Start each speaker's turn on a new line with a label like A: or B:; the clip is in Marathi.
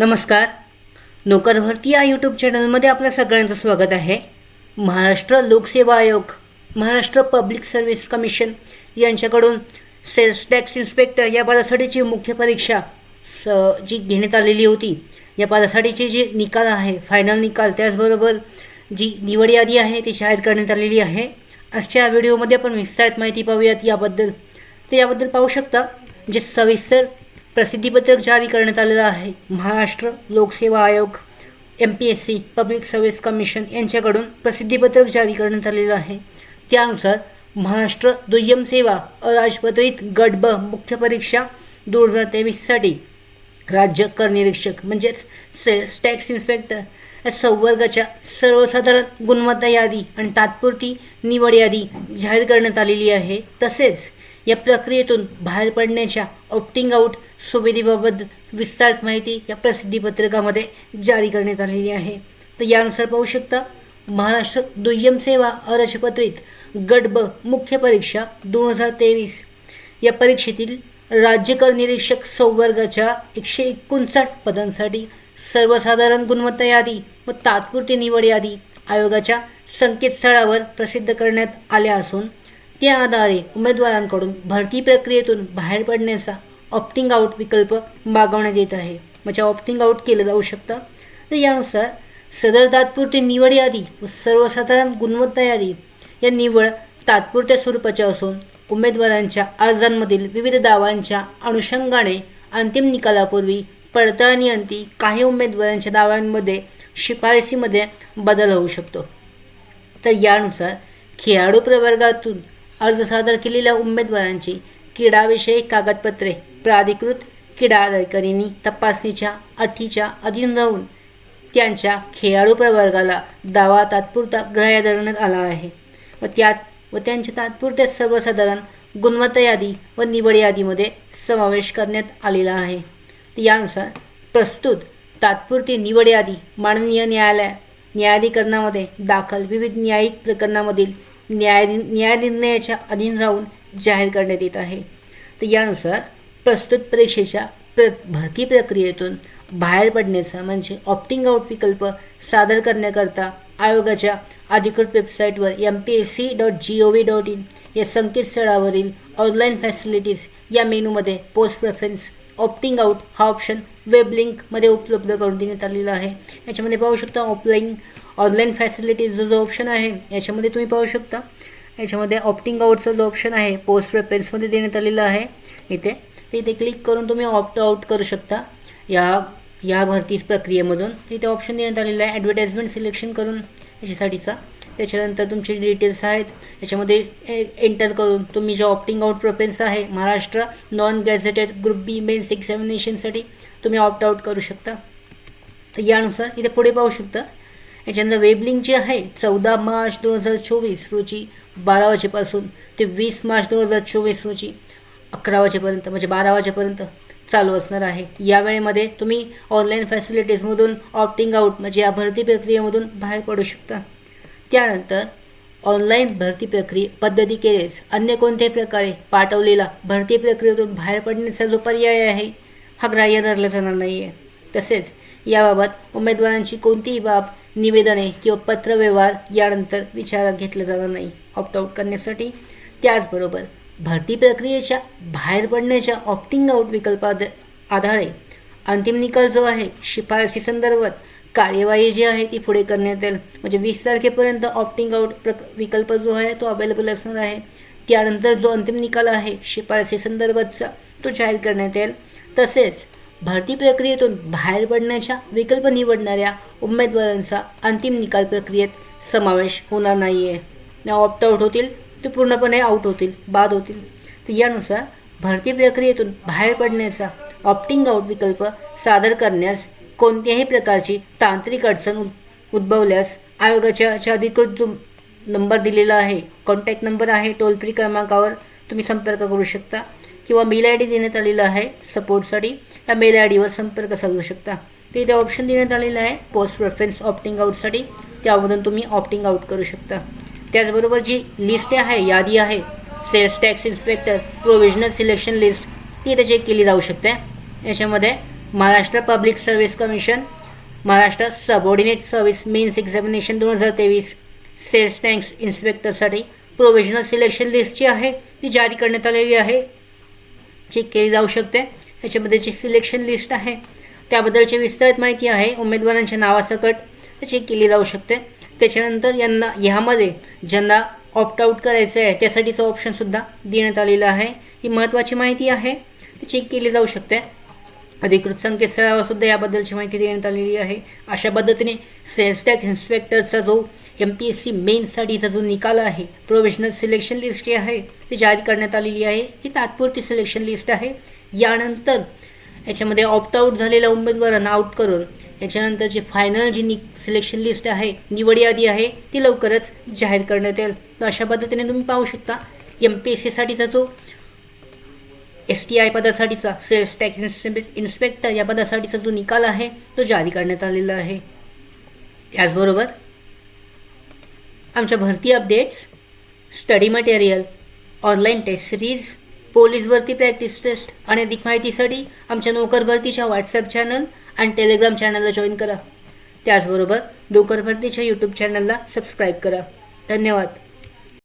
A: नमस्कार. नोकर भरती या यूट्यूब चॅनलमध्ये आपल्या सगळ्यांचं स्वागत आहे. महाराष्ट्र लोकसेवा आयोग, महाराष्ट्र पब्लिक सर्व्हिस कमिशन यांच्याकडून सेल्स टॅक्स इन्स्पेक्टर या पदासाठीची मुख्य परीक्षा जी घेण्यात आलेली होती, या पदासाठीचे जे निकाल आहे, फायनल निकाल, त्याचबरोबर जी निवड यादी आहे ती जाहीर करण्यात आलेली आहे. आजच्या व्हिडिओमध्ये आपण विस्तारित माहिती पाहूयात याबद्दल. तर याबद्दल पाहू शकता जे सविस्तर प्रसिद्धीपत्रक जारी करण्यात आलेलं आहे. महाराष्ट्र लोकसेवा आयोग MPSC पब्लिक सर्व्हिस कमिशन यांच्याकडून प्रसिद्धीपत्रक जारी करण्यात आलेलं आहे. त्यानुसार महाराष्ट्र दुय्यम सेवा अराजपत्रित गट ब मुख्य परीक्षा 2023साठी राज्य कर निरीक्षक म्हणजेच सेल्स टॅक्स इन्स्पेक्टर या संवर्गाच्या सर्वसाधारण गुणवत्ता यादी आणि तात्पुरती निवड यादी जाहीर करण्यात आलेली आहे. तसेच या प्रक्रियेतून बाहेर पडण्याच्या ऑप्टिंग आउट सुविधेबाबत विस्तारित माहिती या प्रसिद्धीपत्रकामध्ये जारी करण्यात आलेली आहे. तर यानुसार पाहू शकता महाराष्ट्र दुय्यम सेवा अराजपत्रित गट ब मुख्य परीक्षा 2023 या परीक्षेतील राज्य कर निरीक्षक संवर्गाच्या 159 पदांसाठी सर्वसाधारण गुणवत्ता यादी व तात्पुरती निवड यादी आयोगाच्या संकेतस्थळावर प्रसिद्ध करण्यात आल्या असून त्या आधारे उमेदवारांकडून भरती प्रक्रियेतून बाहेर पडण्याचा ऑप्टिंग आउट विकल्प मागवण्यात येत आहे. म्हणजे ऑप्टिंग आउट केलं जाऊ शकतं. तर यानुसार सदर तात्पुरती निवड यादी व सर्वसाधारण गुणवत्ता यादी या निवड तात्पुरत्या स्वरूपाच्या असून उमेदवारांच्या अर्जांमधील विविध दाव्यांच्या अनुषंगाने अंतिम निकालापूर्वी पडताळणीअंती काही उमेदवारांच्या दाव्यांमध्ये शिफारसीमध्ये बदल होऊ शकतो. तर यानुसार खेळाडू प्रवर्गातून अर्ज सादर केलेल्या उमेदवारांची क्रीडाविषयक कागदपत्रे प्राधिकृत क्रीडा अधिकाऱ्यांनी तपासणीच्या अटीच्या अधीन राहून त्यांच्या खेळाडू प्रवर्गाला दावा तात्पुरता ग्राह्य धरण्यात आला आहे व त्यांच्या तात्पुरत्या सर्वसाधारण गुणवत्ता यादी व निवड यादीमध्ये समावेश करण्यात आलेला आहे. यानुसार प्रस्तुत तात्पुरती निवड यादी माननीय न्यायाधिकरणामध्ये दाखल विविध न्यायिक प्रकरणामधील न्यायनिर्णयाच्या अधीन राहून जाहीर करण्यात येत आहे. तर यानुसार प्रस्तुत परीक्षेच्या भरती प्रक्रियेतून बाहेर पडण्याचा म्हणजे ऑप्टिंग आउट विकल्प सादर करण्याकरता आयोगाच्या अधिकृत वेबसाईटवर mpsc.gov.in या संकेतस्थळावरील ऑनलाईन फॅसिलिटीज या मेनूमध्ये पोस्ट प्रेफरन्स ऑप्टिंग आउट हा ऑप्शन वेब लिंकमध्ये उपलब्ध करून देण्यात आलेला आहे. याच्यामध्ये पाहू शकता ऑनलाईन फॅसिलिटीज जो ऑप्शन आहे याच्यामध्ये तुम्ही पाहू शकता याच्यामध्ये ऑप्टिंग आउटचा जो ऑप्शन आहे पोस्ट प्रेफरन्समध्ये देण्यात आलेला आहे. इथे क्लिक करून तुम्ही ऑप्ट आउट करू शकता या भरती प्रक्रियेमधून. इथे ऑप्शन देण्यात आलेला आहे ॲडव्हर्टाइजमेंट सिलेक्शन करून याच्यासाठीचा. त्याच्यानंतर तुमचे जे डिटेल्स आहेत याच्यामध्ये एंटर करून तुम्ही जो ऑप्टिंग आउट प्रेफरन्स आहे महाराष्ट्र नॉन गॅझेटेड ग्रुप बी मेन्स एक्झामिनेशनसाठी तुम्ही ऑप्ट आउट करू शकता. तर यानुसार इथे पुढे पाहू शकता याच्यानंतर वेब लिंक जी आहे 14 मार्च 2024 रोजी 12 वाजेपासून ते 20 मार्च 2024 रोजी 11 वाजेपर्यंत म्हणजे 12 वाजेपर्यंत चालू असणार आहे. या वेळेमध्ये तुम्ही ऑनलाईन फॅसिलिटीजमधून ऑप्टिंग आउट म्हणजे या भरती प्रक्रियेमधून बाहेर पडू शकता. त्यानंतर ऑनलाईन भरती पद्धतीखेरीज अन्य कोणत्याही प्रकारे पाठवलेला भरती प्रक्रियेतून बाहेर पडण्याचा जो पर्याय आहे हा ग्राह्य धरला जाणार नाही आहे. तसेच याबाबत उमेदवारांची कोणतीही बाब निवेदने किंवा पत्रव्यवहार यानंतर विचारात घेतला जाणार नाही ऑप्ट आउट करण्यासाठी. त्याचबरोबर भरती प्रक्रियेच्या बाहेर पडण्याच्या ऑप्टिंग आउट विकल्पात आधारे अंतिम निकाल जो आहे शिफारसी संदर्भात कार्यवाही जी आहे ती पुढे करण्यात येईल. म्हणजे 20 तारखेपर्यंत ऑप्टिंग आउट विकल्प जो आहे तो अवेलेबल असणार आहे. त्यानंतर जो अंतिम निकाल आहे शिफारसी संदर्भातचा तो जाहीर करण्यात येईल. तसेच भरती प्रक्रियेतून बाहेर पडण्याच्या विकल्प निवडणाऱ्या उमेदवारांचा अंतिम निकाल प्रक्रियेत समावेश होणार नाही आहे. ऑप्ट आउट होतील ते पूर्णपणे आउट होतील, बाद होतील. तर यानुसार भरती प्रक्रियेतून बाहेर पडण्याचा ऑप्टिंग आउट विकल्प सादर करण्यास कोणत्याही प्रकारची तांत्रिक अडचण उद्भवल्यास आयोगाच्या अधिकृत जो नंबर दिलेला आहे, कॉन्टॅक्ट नंबर आहे, टोल फ्री क्रमांकावर तुम्ही संपर्क करू शकता किंवा मेल ID देण्यात आलेला आहे सपोर्टसाठी. या मेल IDवर संपर्क साधू शकता. तर इथे ऑप्शन देण्यात आलेला आहे पोस्ट प्रेफरन्स ऑप्टिंग आउटसाठी, त्यामधून तुम्ही ऑप्टिंग आउट करू शकता. त्याचबरोबर जी लिस्ट आहे, यादी आहे sales tax inspector provisional selection list, ती इथे चेक केली जाऊ शकते. याच्यामध्ये Maharashtra public service commission, Maharashtra subordinate service mains examination 2023 sales tax इन्स्पेक्टरसाठी प्रोव्हिजनल सिलेक्शन लिस्ट जी आहे ती जारी करण्यात आलेली आहे, चेक केली जाऊ शकते. याच्यामध्ये जी सिलेक्शन लिस्ट आहे त्याबद्दलची विस्तारित माहिती आहे, उमेदवारांच्या नावासकट चेक केली जाऊ शकते. त्याच्यानंतर ह्यामध्ये ज्यांना ऑप्ट आऊट करायचं आहे त्यासाठीचं ऑप्शनसुद्धा देण्यात आलेलं आहे. ही महत्त्वाची माहिती आहे, ती चेक केली जाऊ शकते. अधिकृत संकेतस्थळावर सुद्धा याबद्दलची माहिती देण्यात आलेली आहे. अशा पद्धतीने सेल्स टॅक्स इन्स्पेक्टरचा जो MPSC मेन्ससाठीचा जो निकाल आहे, प्रोव्हिजनल सिलेक्शन लिस्ट जी आहे ती जारी करण्यात आलेली आहे. ही तात्पुरती सिलेक्शन लिस्ट आहे. यानंतर याच्यामध्ये ऑप्ट आऊट झालेल्या उमेदवारांना आऊट करून याच्यानंतरची फायनल जी सिलेक्शन लिस्ट आहे, निवड यादी आहे, ती लवकरच जाहीर करण्यात येईल. तर अशा पद्धतीने तुम्ही पाहू शकता MPSCसाठीचा जो STI पदासाठीचा सेल्स टॅक्स इन्स्पेक्टर या पदासाठीचा जो निकाल आहे तो जारी करण्यात आलेला आहे. त्याचबरोबर आमच्या भरती updates, study material, online test series, police भरती प्रॅक्टिस टेस्ट आणि अधिक माहितीसाठी आमच्या नोकर भरतीच्या व्हॉट्सअप चॅनल आणि टेलिग्राम चॅनलला जॉईन करा. त्याचबरोबर नोकर भरतीच्या यूट्यूब चॅनलला सबस्क्राईब करा. धन्यवाद.